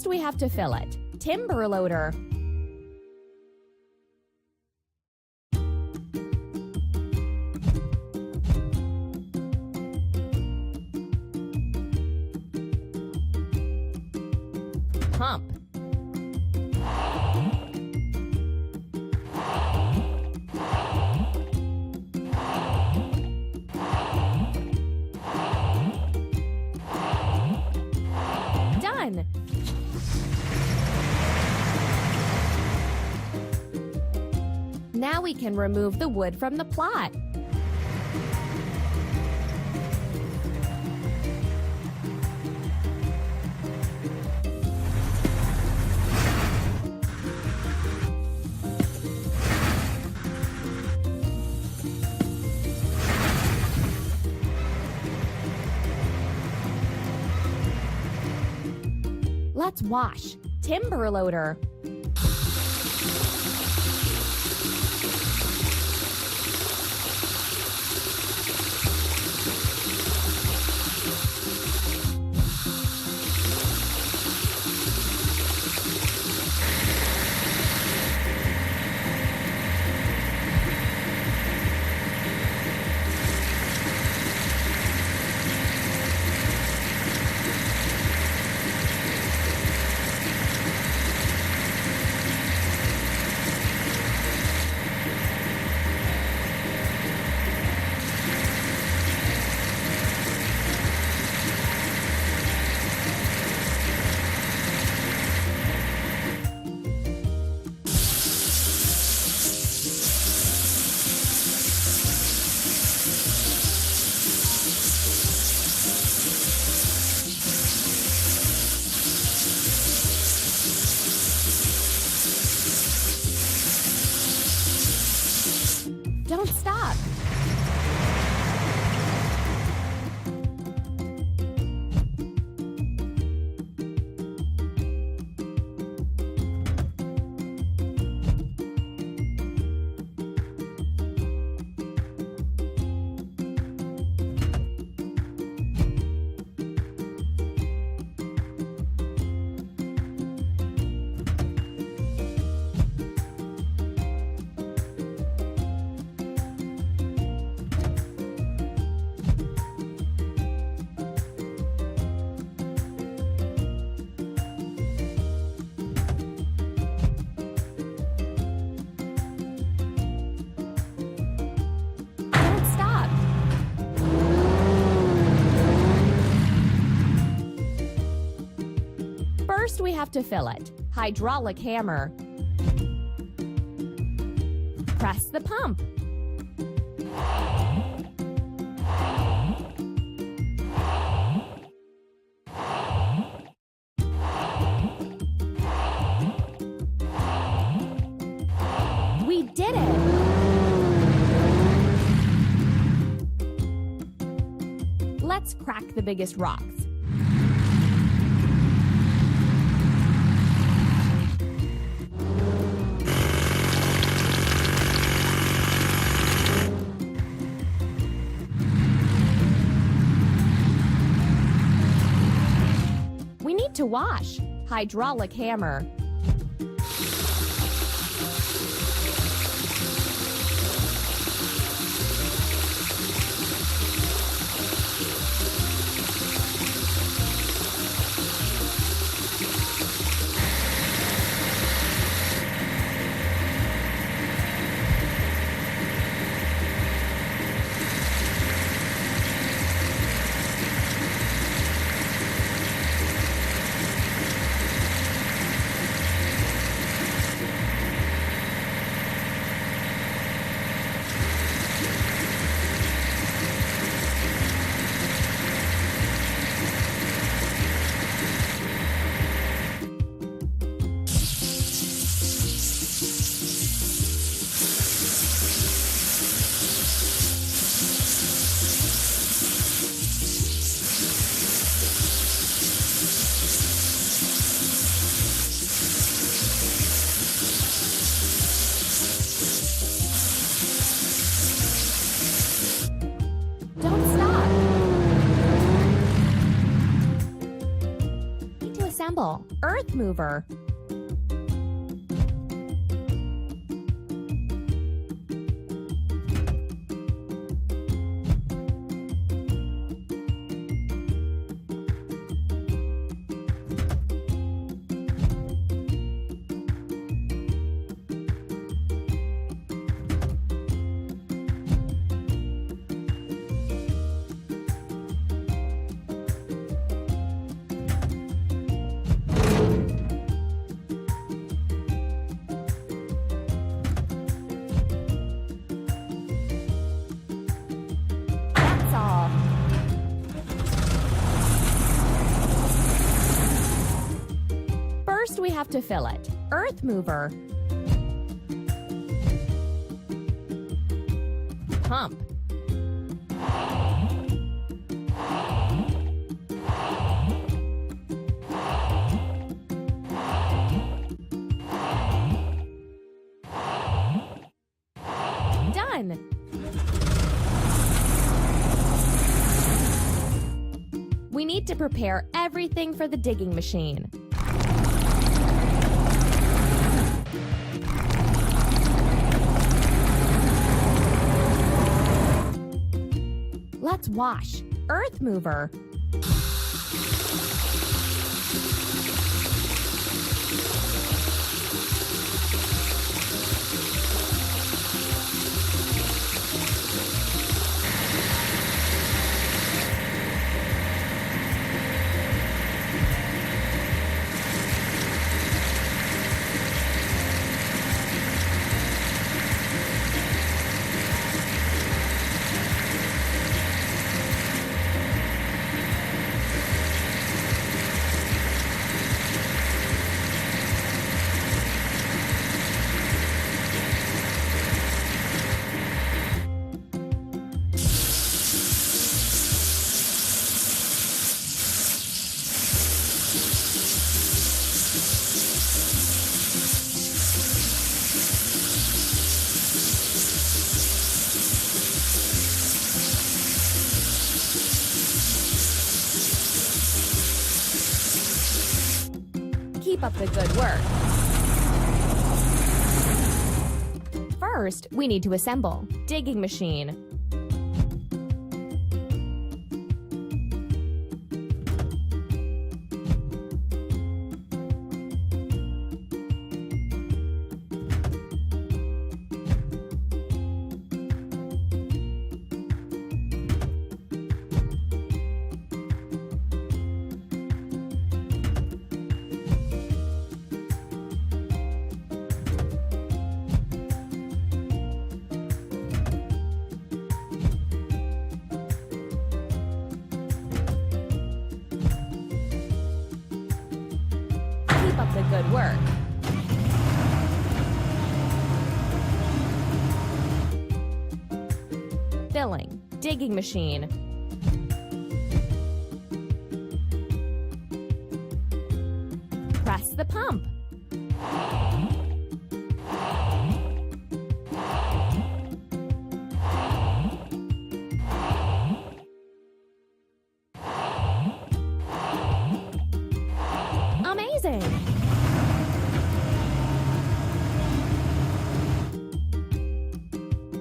First, we have to fill it. Timber loader. Pump. Done. Now we can remove the wood from the plot. Let's wash. Timber loader. Don't stop. First, we have to fill it. Hydraulic hammer. Press the pump. We did it! Let's crack the biggest rocks. We need to wash. Hydraulic hammer. assemble. Earth mover. First, we have to fill it. Earth mover. Pump. Done. We need to prepare everything for the digging machine. Let's wash. Earth mover. Keep up the good work. First, we need to assemble. Digging machine. Keep up the good work. Filling. Digging machine. Press the pump. Amazing!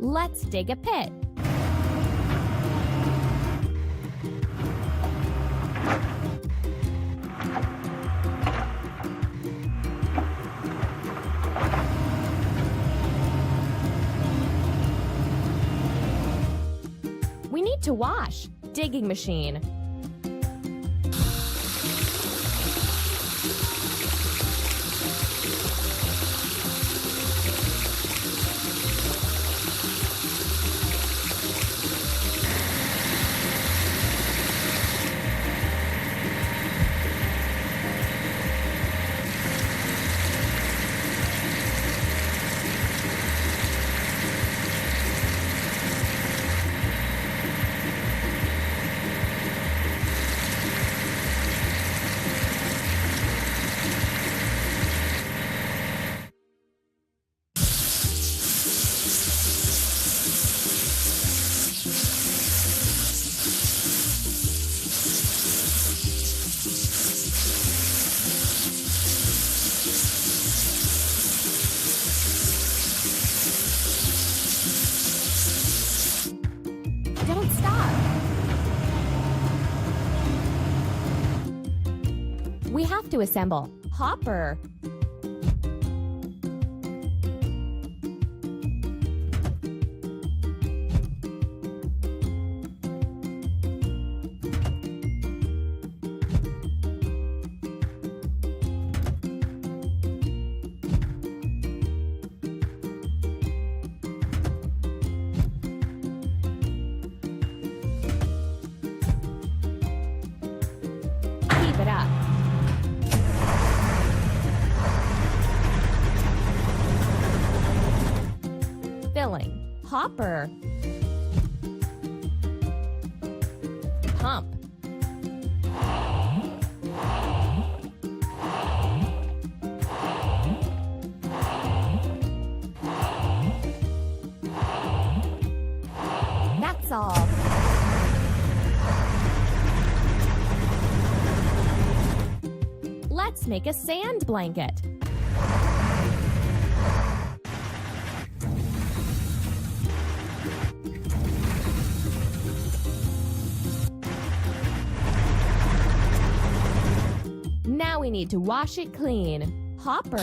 Let's dig a pit. We need to wash. Digging machine. We have to assemble hopper, keep it up. Filling, hopper, pump, that's all. Let's make a sand blanket. Now we need to wash it clean. Hopper,